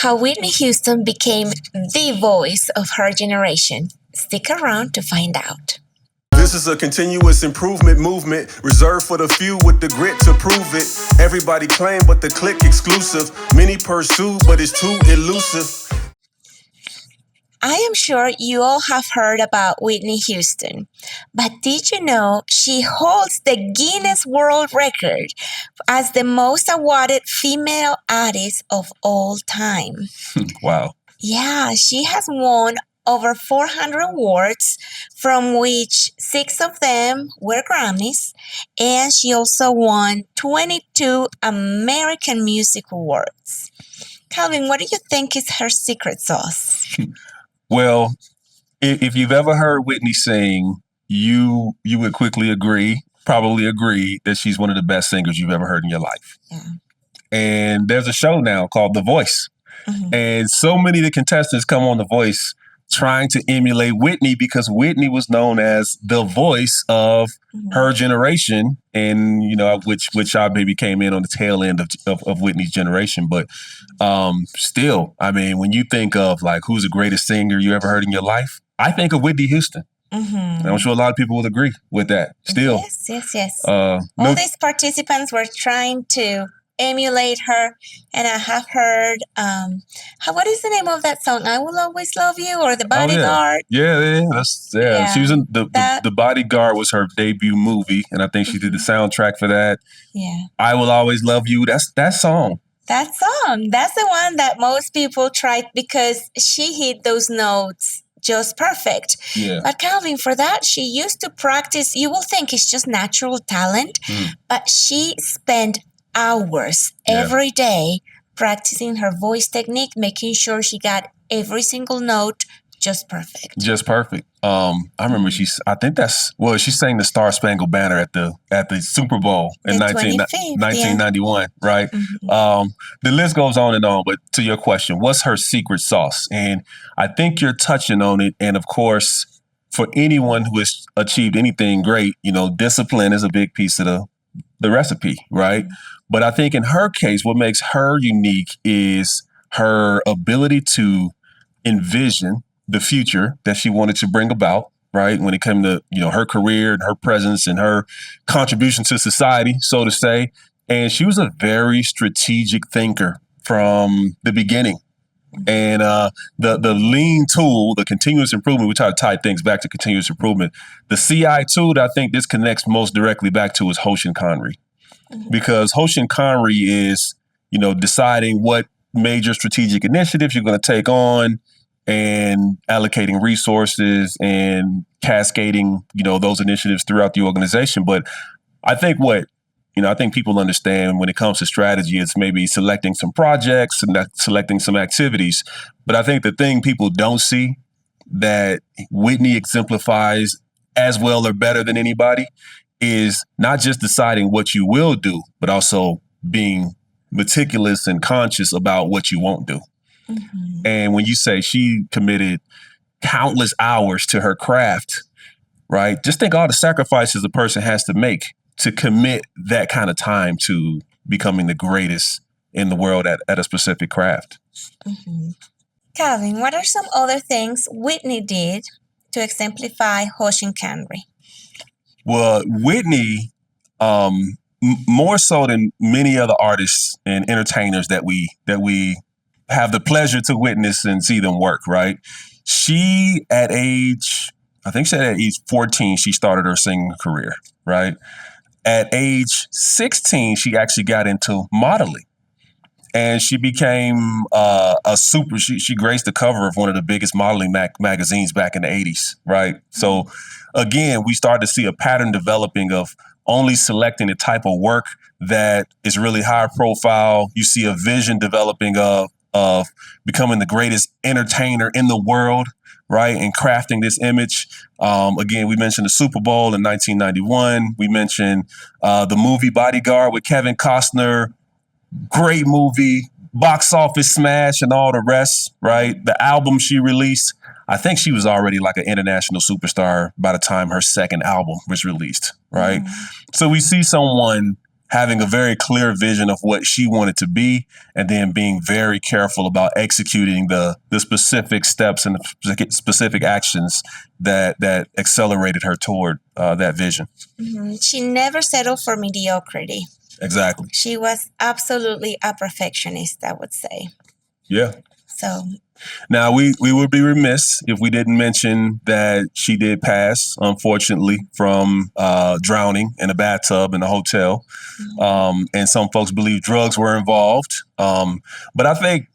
How Whitney Houston became the voice of her generation. Stick around to find out. This is a continuous improvement movement reserved for the few with the grit to prove it. Everybody claim, but the click exclusive. Many pursue, but it's too elusive. I am sure you all have heard about Whitney Houston, but did you know she holds the Guinness World Record as the most awarded female artist of all time? Wow. Yeah, she has won over 400 awards, from which six of them were Grammys, and she also won 22 American Music Awards. Calvin, what do you think is her secret sauce? Well, if you've ever heard Whitney sing, you would probably agree that she's one of the best singers you've ever heard in your life. Yeah. And there's a show now called The Voice. Mhm. And so many of the contestants come on The Voice trying to emulate Whitney because Whitney was known as the voice of her generation, and which I maybe came in on the tail end of Whitney's generation. But still, I mean, when you think of like who's the greatest singer you ever heard in your life, I think of Whitney Houston. And I'm sure a lot of people would agree with that. Still, Yes. All these participants were trying to emulate her, and I have heard what is the name of that song? I Will Always Love You, or The Bodyguard? Yeah. She was in That- the Bodyguard was her debut movie, and I think she did the soundtrack for that. Yeah. I Will Always Love You. That's that song. That song. That's the one that most people tried because she hit those notes just perfect. Yeah. But Calvin, for that, she used to practice. You will think it's just natural talent, but she spent hours every day practicing her voice technique, making sure she got every single note just perfect. Just perfect. I remember she sang the Star Spangled Banner at the Super Bowl in The 25th, 1991, right? The list goes on and on, but to your question, what's her secret sauce? And I think you're touching on it. And of course, for anyone who has achieved anything great, discipline is a big piece of the recipe, right? But I think in her case, what makes her unique is her ability to envision the future that she wanted to bring about, right? When it came to, her career and her presence and her contribution to society, so to say. And she was a very strategic thinker from the beginning. And the lean tool, the continuous improvement, we try to tie things back to continuous improvement. The CI tool that I think this connects most directly back to is Hoshin Kanri. Because Hoshin Kanri is, deciding what major strategic initiatives you're going to take on and allocating resources and cascading, those initiatives throughout the organization. But I think I think people understand when it comes to strategy, it's maybe selecting some projects and selecting some activities. But I think the thing people don't see that Whitney exemplifies as well or better than anybody is not just deciding what you will do, but also being meticulous and conscious about what you won't do. And when you say she committed countless hours to her craft, right? Just think all the sacrifices a person has to make to commit that kind of time to becoming the greatest in the world at a specific craft. Calvin, what are some other things Whitney did to exemplify Hoshin Kanri? Well, Whitney, more so than many other artists and entertainers that we have the pleasure to witness and see them work, right? She, at age 14, she started her singing career, right? At age 16, she actually got into modeling. And she became she graced the cover of one of the biggest modeling magazines back in the 80s, right? So again, we started to see a pattern developing of only selecting the type of work that is really high profile. You see a vision developing of becoming the greatest entertainer in the world, right? And crafting this image. Again, we mentioned the Super Bowl in 1991. We mentioned the movie Bodyguard with Kevin Costner. Great movie, box office smash and all the rest, right? The album she released, I think she was already like an international superstar by the time her second album was released, right? So we see someone having a very clear vision of what she wanted to be, and then being very careful about executing the specific steps and the specific actions that accelerated her toward that vision. She never settled for mediocrity. Exactly. She was absolutely a perfectionist, I would say. Yeah. So now we would be remiss if we didn't mention that she did pass, unfortunately, from drowning in a bathtub in a hotel. And some folks believe drugs were involved. But I think,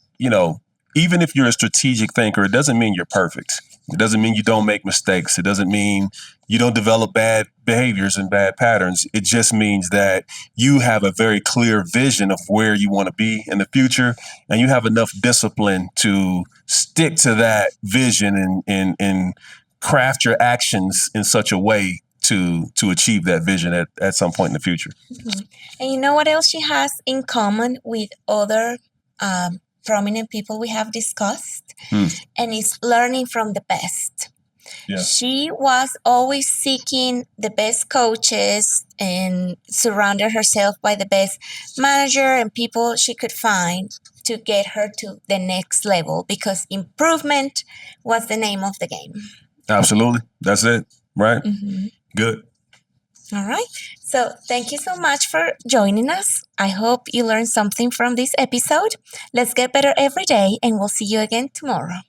even if you're a strategic thinker, it doesn't mean you're perfect. It doesn't mean you don't make mistakes. It doesn't mean you don't develop bad behaviors and bad patterns. It just means that you have a very clear vision of where you want to be in the future, and you have enough discipline to stick to that vision and craft your actions in such a way to achieve that vision at some point in the future. And you know what else she has in common with other prominent people we have discussed? And it's learning from the best. Yeah. She was always seeking the best coaches and surrounded herself by the best manager and people she could find to get her to the next level, because improvement was the name of the game. Absolutely. That's it. Right? Good. All right. So thank you so much for joining us. I hope you learned something from this episode. Let's get better every day, and we'll see you again tomorrow.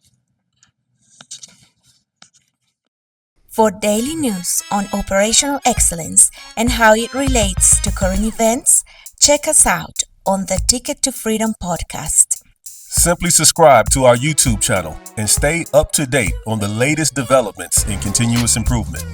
For daily news on operational excellence and how it relates to current events, check us out on the Ticket to Freedom podcast. Simply subscribe to our YouTube channel and stay up to date on the latest developments in continuous improvement.